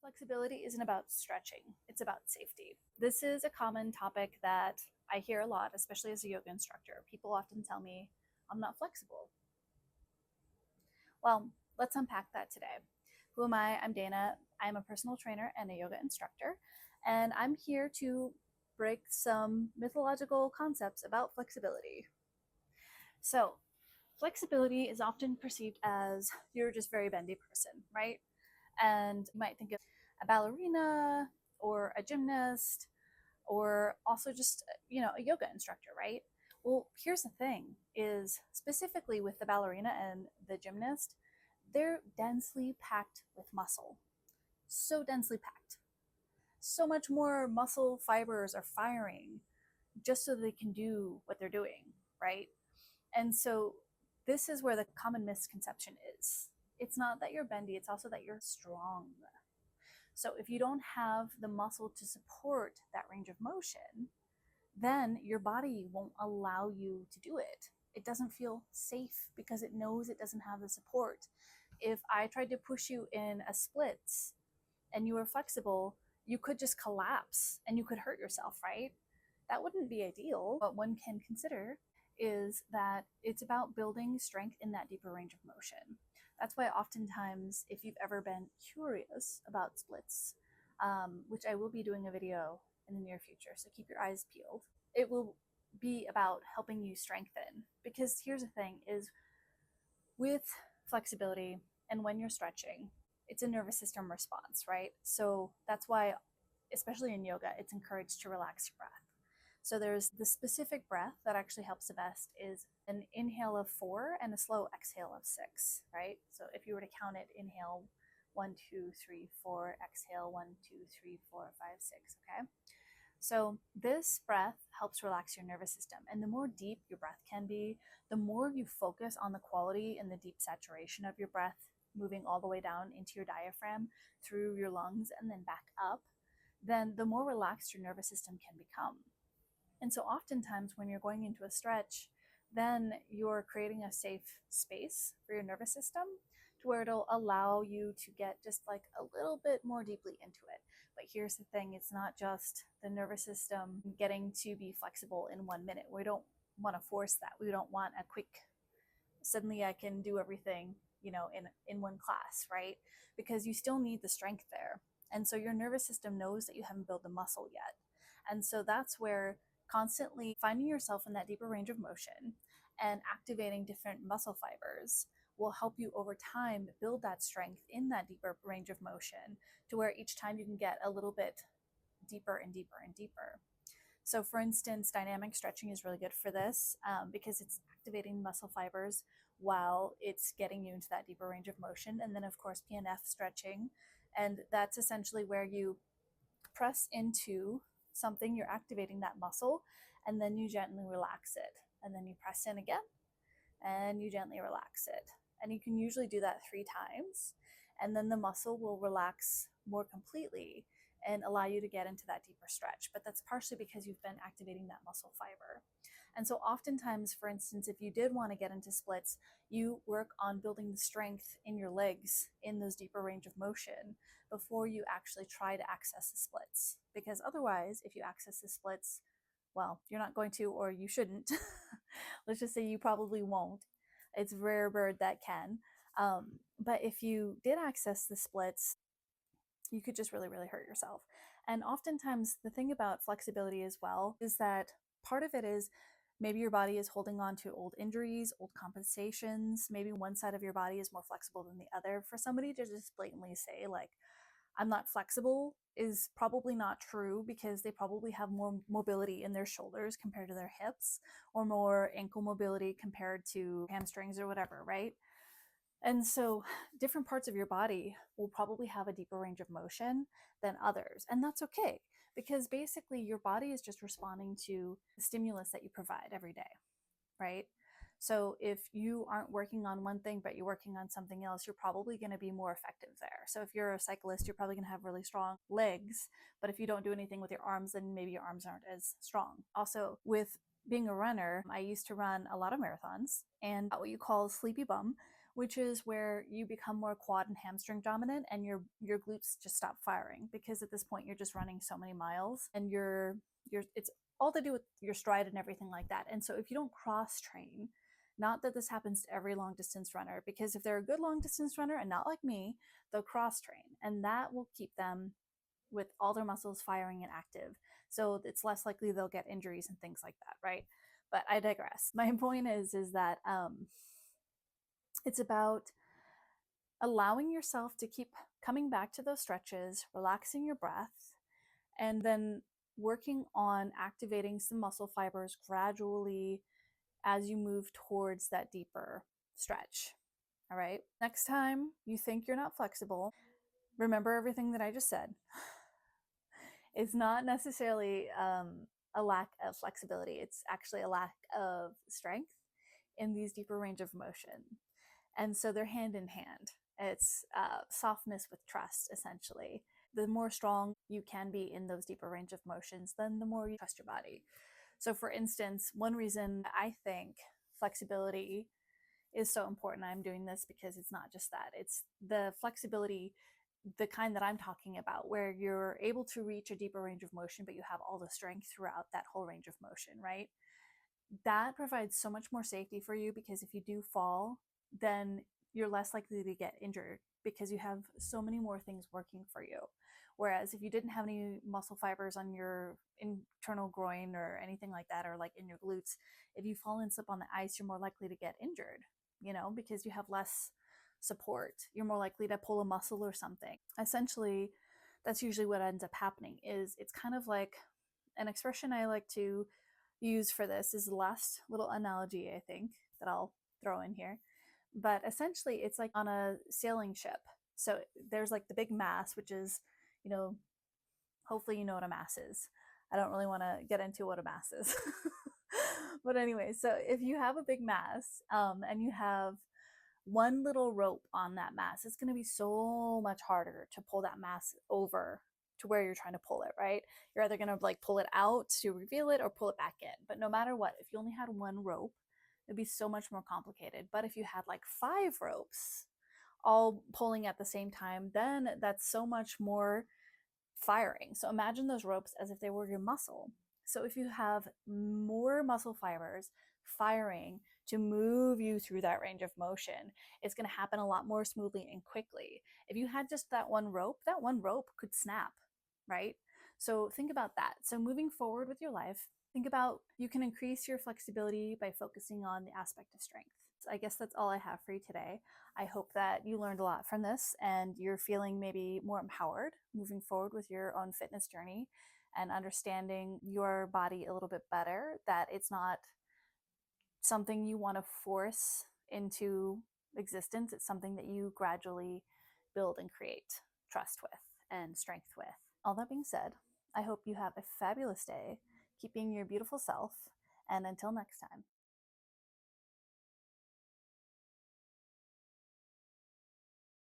Flexibility isn't about stretching, it's about safety. This is a common topic that I hear a lot, especially as a yoga instructor. People often tell me, I'm not flexible. Well, let's unpack that today. Who am I? I'm Dana. I'm a personal trainer and a yoga instructor, and I'm here to break some mythological concepts about flexibility. So, flexibility is often perceived as you're just a very bendy person, right? And you might think of a ballerina or a gymnast or also just a yoga instructor, right? Well, here's the thing is specifically with the ballerina and the gymnast, they're densely packed with muscle. So densely packed. So much more muscle fibers are firing just so they can do what they're doing, right? And so this is where the common misconception is. It's not that you're bendy, it's also that you're strong. So if you don't have the muscle to support that range of motion, then your body won't allow you to do it. It doesn't feel safe because it knows it doesn't have the support. If I tried to push you in a splits and you were flexible, you could just collapse and you could hurt yourself, right? That wouldn't be ideal. What one can consider is that it's about building strength in that deeper range of motion. That's why oftentimes, if you've ever been curious about splits, which I will be doing a video in the near future, so keep your eyes peeled, it will be about helping you strengthen. Because here's the thing is with flexibility and when you're stretching, it's a nervous system response, right? So that's why, especially in yoga, it's encouraged to relax your breath. So there's the specific breath that actually helps the best is an inhale of 4 and a slow exhale of 6, right? So if you were to count it, inhale 1, 2, 3, 4, exhale 1, 2, 3, 4, 5, 6, okay? So this breath helps relax your nervous system. And the more deep your breath can be, the more you focus on the quality and the deep saturation of your breath, moving all the way down into your diaphragm, through your lungs, and then back up, then the more relaxed your nervous system can become. And so oftentimes when you're going into a stretch, then you're creating a safe space for your nervous system to where it'll allow you to get just like a little bit more deeply into it. But here's the thing, it's not just the nervous system getting to be flexible in 1 minute. We don't want to force that. We don't want a quick, suddenly I can do everything, in one class, right? Because you still need the strength there. And so your nervous system knows that you haven't built the muscle yet. And so that's where constantly finding yourself in that deeper range of motion and activating different muscle fibers will help you over time build that strength in that deeper range of motion to where each time you can get a little bit deeper and deeper and deeper. So for instance, dynamic stretching is really good for this because it's activating muscle fibers while it's getting you into that deeper range of motion. And then of course, PNF stretching. And that's essentially where you press into something, you're activating that muscle, and then you gently relax it. And then you press in again and you gently relax it. And you can usually do that 3 times. And then the muscle will relax more completely and allow you to get into that deeper stretch. But that's partially because you've been activating that muscle fiber. And so oftentimes, for instance, if you did want to get into splits, you work on building the strength in your legs in those deeper range of motion before you actually try to access the splits. Because otherwise, if you access the splits, well, you're not going to, or you shouldn't. Let's just say you probably won't. It's a rare bird that can. But if you did access the splits, you could just really, really hurt yourself. And oftentimes, the thing about flexibility as well is that part of it is maybe your body is holding on to old injuries, old compensations. Maybe one side of your body is more flexible than the other. For somebody to just blatantly say, like, I'm not flexible is probably not true because they probably have more mobility in their shoulders compared to their hips, or more ankle mobility compared to hamstrings or whatever, right? And so different parts of your body will probably have a deeper range of motion than others. And that's okay because basically your body is just responding to the stimulus that you provide every day, right? So if you aren't working on one thing, but you're working on something else, you're probably going to be more effective there. So if you're a cyclist, you're probably going to have really strong legs. But if you don't do anything with your arms, then maybe your arms aren't as strong. Also, with being a runner, I used to run a lot of marathons and what you call sleepy bum which is where you become more quad and hamstring dominant and your glutes just stop firing because at this point you're just running so many miles and you're it's all to do with your stride and everything like that. And so if you don't cross train, not that this happens to every long distance runner, because if they're a good long distance runner and not like me, they'll cross train and that will keep them with all their muscles firing and active. So it's less likely they'll get injuries and things like that, right? But I digress. My point is that it's about allowing yourself to keep coming back to those stretches, relaxing your breath, and then working on activating some muscle fibers gradually as you move towards that deeper stretch. All right. Next time you think you're not flexible, remember everything that I just said. It's not necessarily a lack of flexibility, it's actually a lack of strength in these deeper range of motion. And so they're hand in hand. It's softness with trust, essentially. The more strong you can be in those deeper range of motions, then the more you trust your body. So, for instance, one reason I think flexibility is so important, I'm doing this because it's not just that, it's the flexibility, the kind that I'm talking about, where you're able to reach a deeper range of motion, but you have all the strength throughout that whole range of motion, right? That provides so much more safety for you because if you do fall, then you're less likely to get injured because you have so many more things working for you. Whereas if you didn't have any muscle fibers on your internal groin or anything like that, or like in your glutes, if you fall and slip on the ice, you're more likely to get injured, because you have less support. You're more likely to pull a muscle or something. Essentially, that's usually what ends up happening. Is it's kind of like an expression I like to use for this is the last little analogy I think that I'll throw in here. But essentially, it's like on a sailing ship. So there's like the big mast, which is, you know, hopefully you know what a mast is. I don't really want to get into what a mast is. But anyway, so if you have a big mast and you have one little rope on that mast, it's going to be so much harder to pull that mast over to where you're trying to pull it, right? You're either going to like pull it out to reveal it or pull it back in. But no matter what, if you only had one rope, it'd be so much more complicated. But if you had like 5 ropes all pulling at the same time, then that's so much more firing. So imagine those ropes as if they were your muscle. So if you have more muscle fibers firing to move you through that range of motion, it's going to happen a lot more smoothly and quickly. If you had just that one rope could snap, right? So think about that. So moving forward with your life, think about you can increase your flexibility by focusing on the aspect of strength. I guess that's all I have for you today. I hope that you learned a lot from this and you're feeling maybe more empowered moving forward with your own fitness journey and understanding your body a little bit better, that it's not something you want to force into existence. It's something that you gradually build and create trust with and strength with. All that being said, I hope you have a fabulous day, keeping your beautiful self, and until next time.